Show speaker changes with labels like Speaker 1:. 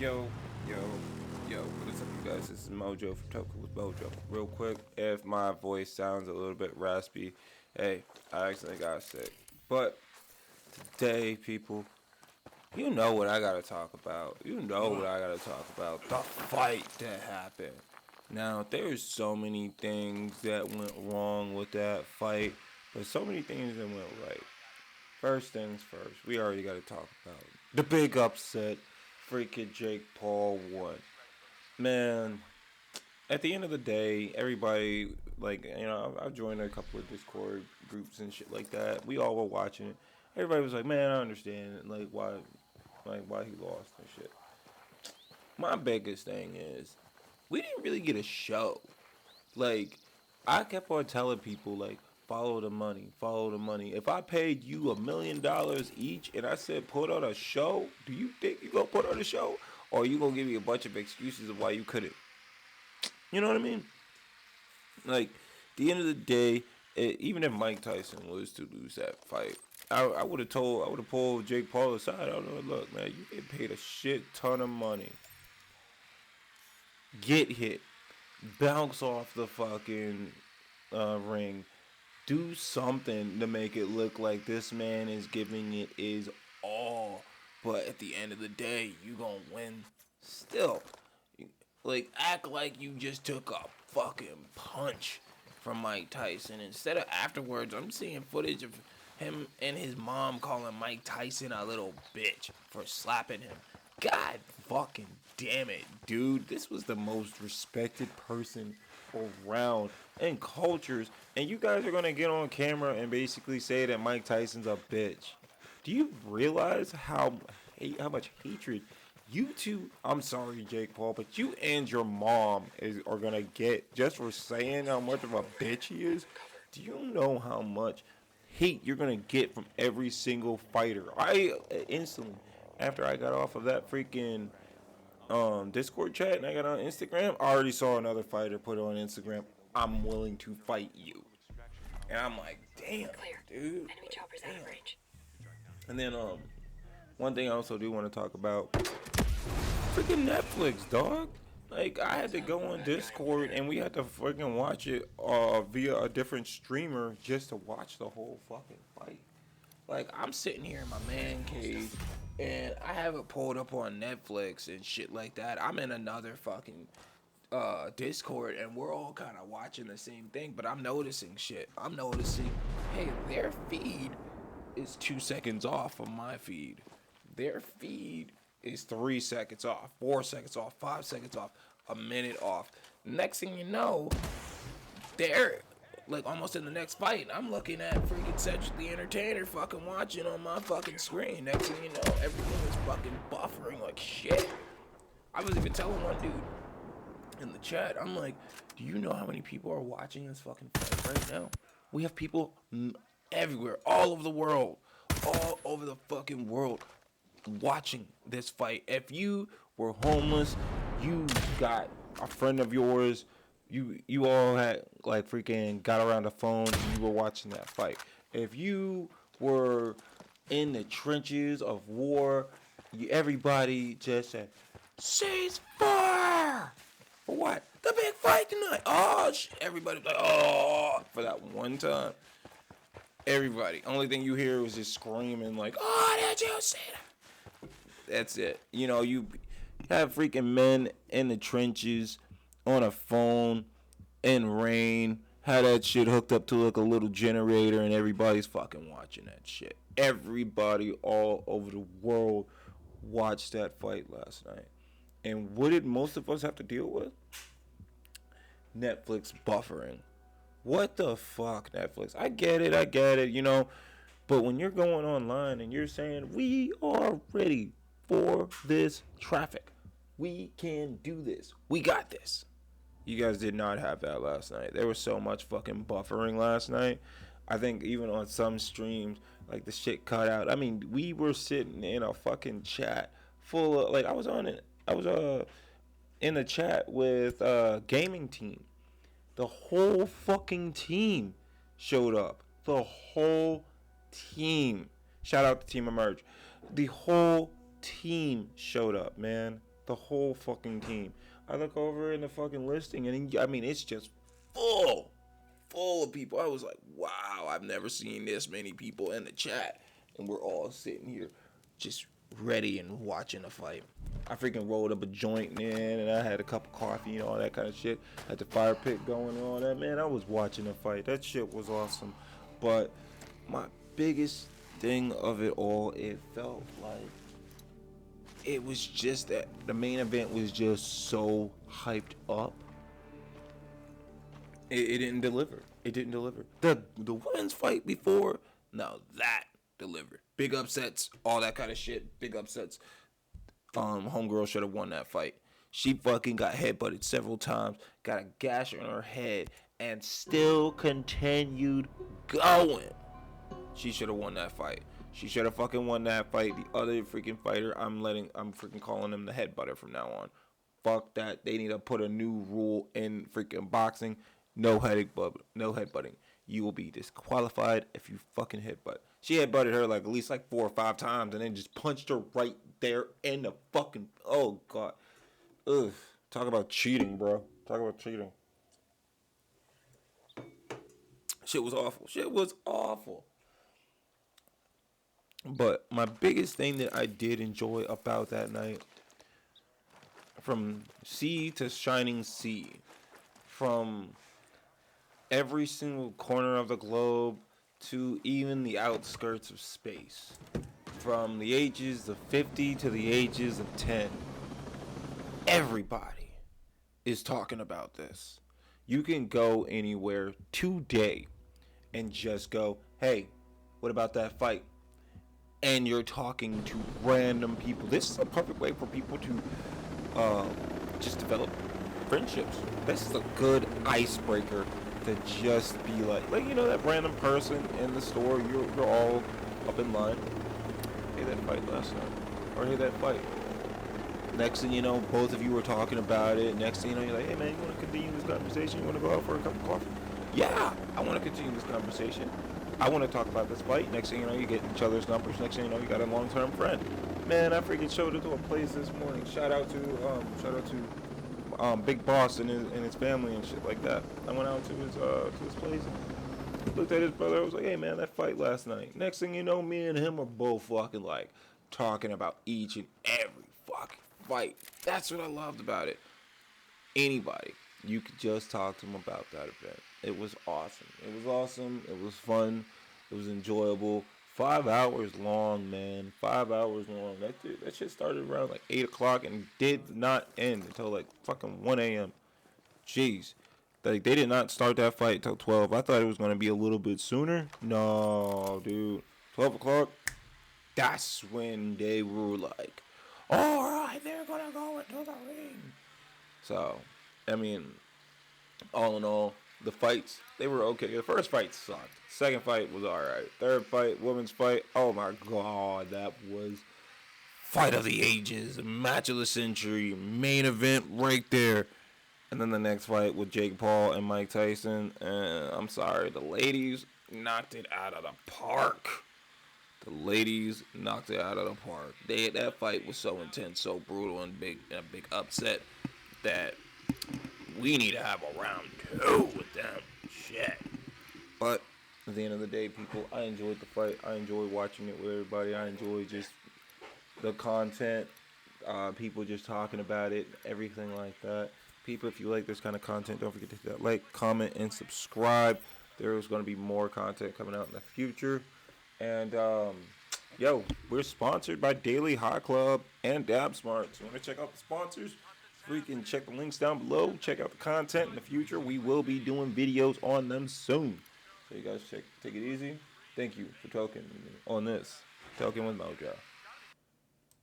Speaker 1: Yo, yo, what is up, you guys? This is Mojo from Token with Mojo. Real quick, if my voice sounds a little bit raspy, hey, I actually got sick. But today, people, you know what I gotta talk about. You know what I gotta talk about. The fight that happened. Now, there's so many things that went wrong with that fight, but so many things that went right. First things first, we already gotta talk about the big upset. Freaking Jake Paul won. Man, at the end of the day, everybody, like, I've joined a couple of Discord groups and shit like that. We all were watching it. Everybody was like, man, I understand, why he lost and shit. My biggest thing is, we didn't really get a show. Like, I kept on telling people, like, follow the money, follow the money. If I paid you $1 million each and I said put on a show, do you think you gonna put on a show? Or you gonna give me a bunch of excuses of why you couldn't? You know what I mean? Like, at the end of the day, even if Mike Tyson was to lose that fight, I would have pulled Jake Paul aside. I don't know, look, man, you get paid a shit ton of money. Get hit, bounce off the fucking ring, do something to make it look like this man is giving it his all. But at the end of the day, you gonna win still. Like, act like you just took a fucking punch from Mike Tyson. Instead of afterwards, I'm seeing footage of him and his mom calling Mike Tyson a little bitch for slapping him. God fucking damn it, dude. This was the most respected person around in cultures, and you guys are gonna get on camera and basically say that Mike Tyson's a bitch. Do you realize how much hatred you two? I'm sorry, Jake Paul, but you and your mom are gonna get just for saying how much of a bitch he is. Do you know how much hate you're gonna get from every single fighter? I instantly, after I got off of that freaking Discord chat and I got on Instagram, I already saw another fighter put on Instagram, I'm willing to fight you. And I'm like, damn, dude. Enemy choppers out of range. And then one thing I also do want to talk about, freaking Netflix, dog. Like, I had to go on Discord and we had to freaking watch it via a different streamer just to watch the whole fucking fight. Like, I'm sitting here in my man cave and I have it pulled up on Netflix and shit like that. I'm in another fucking Discord and we're all kind of watching the same thing, but I'm noticing shit. I'm noticing, hey, their feed is 2 seconds off from my feed. Their feed is 3 seconds off, 4 seconds off, 5 seconds off, a minute off. Next thing you know, they're like almost in the next fight. I'm looking at freaking Cedric the Entertainer fucking watching on my fucking screen. Next thing you know, everything is fucking buffering like shit. I was even telling one dude in the chat, I'm like, do you know how many people are watching this fucking fight right now? We have people everywhere, all over the world, all over the fucking world watching this fight. If you were homeless, you got a friend of yours, you all had like freaking got around the phone and you were watching that fight. If you were in the trenches of war, everybody just said ceasefire. For what? The big fight tonight. Oh shit! Everybody was like, oh, for that one time. Everybody. Only thing you hear was just screaming like, oh, did you see that? That's it. You know, you have freaking men in the trenches on a phone in rain. Had that shit hooked up to like a little generator, and everybody's fucking watching that shit. Everybody all over the world watched that fight last night. And what did most of us have to deal with? Netflix buffering. What the fuck, Netflix? I get it, you know. But when you're going online and you're saying, we are ready for this traffic, we can do this, we got this. You guys did not have that last night. There was so much fucking buffering last night. I think even on some streams, like the shit cut out. I mean, we were sitting in a fucking chat full of, like, I was in a chat with gaming team. The whole fucking team showed up. The whole team. Shout out to Team Emerge. The whole team showed up, man. The whole fucking team. I look over in the fucking listing, and I mean, it's just full of people. I was like, wow, I've never seen this many people in the chat. And we're all sitting here just ready and watching a fight. I freaking rolled up a joint, man, and I had a cup of coffee and all that kind of shit. Had the fire pit going and all that, man. I was watching a fight. That shit was awesome. But my biggest thing of it all, it felt like it was just that the main event was just so hyped up. It didn't deliver. It didn't deliver. The women's fight before, now that delivered. Big upsets, all that kind of shit. Big upsets. Homegirl should have won that fight. She fucking got headbutted several times, got a gash on her head, and still continued going. She should have won that fight. She should have fucking won that fight. The other freaking fighter, I'm freaking calling him the headbutter from now on. Fuck that. They need to put a new rule in freaking boxing. No headbutting. You will be disqualified if you fucking headbutt. She headbutted her like at least like 4 or 5 times and then just punched her right there in the fucking, oh god. Ugh. Talk about cheating, bro. Talk about cheating. Shit was awful. But my biggest thing that I did enjoy about that night, from sea to shining sea, from every single corner of the globe to even the outskirts of space, from the ages of 50 to the ages of 10, everybody is talking about this. You can go anywhere today and just go, hey, what about that fight? And you're talking to random people. This is a perfect way for people to just develop friendships. This is a good icebreaker to just be like you know, that random person in the store, you're all up in line. Hey, that fight last night. Or hey, that fight. Next thing you know, both of you were talking about it. Next thing you know, you're like, hey man, you want to continue this conversation? You want to go out for a cup of coffee? Yeah, I want to continue this conversation. I want to talk about this fight. Next thing you know, you get each other's numbers. Next thing you know, you got a long-term friend. Man, I freaking showed it to a place this morning. Shout out to Big Boss and his family and shit like that. I went out to his place, looked at his brother. I was like, hey man, that fight last night. Next thing you know, me and him are both fucking like talking about each and every fucking fight. That's what I loved about it. Anybody, you could just talk to them about that event. It was awesome. It was fun. It was enjoyable. 5 hours long, man. 5 hours long. That shit started around like 8 o'clock and did not end until like fucking 1 a.m. Jeez. Like, they did not start that fight until 12. I thought it was going to be a little bit sooner. No, dude. 12 o'clock, that's when they were like, all right, they're going to go into the ring. So, I mean, all in all, the fights, they were okay. The first fight sucked. Second fight was alright. Third fight, women's fight, oh my god, that was fight of the ages, match of the century, main event right there. And then the next fight with Jake Paul and Mike Tyson. And I'm sorry, the ladies knocked it out of the park. That fight was so intense, so brutal, and a big upset that we need to have a round 2 with them. Shit. But at the end of the day, people, I enjoyed the fight. I enjoyed watching it with everybody. I enjoyed just the content, people just talking about it, everything like that. People, if you like this kind of content, don't forget to hit that like, comment, and subscribe. There's going to be more content coming out in the future. And, we're sponsored by Daily Hot Club and DabSmart. So you want to check out the sponsors? Freaking check the links down below. Check out the content in the future. We will be doing videos on them soon. So you guys take it easy. Thank you for talking on this. Talking with Mojo.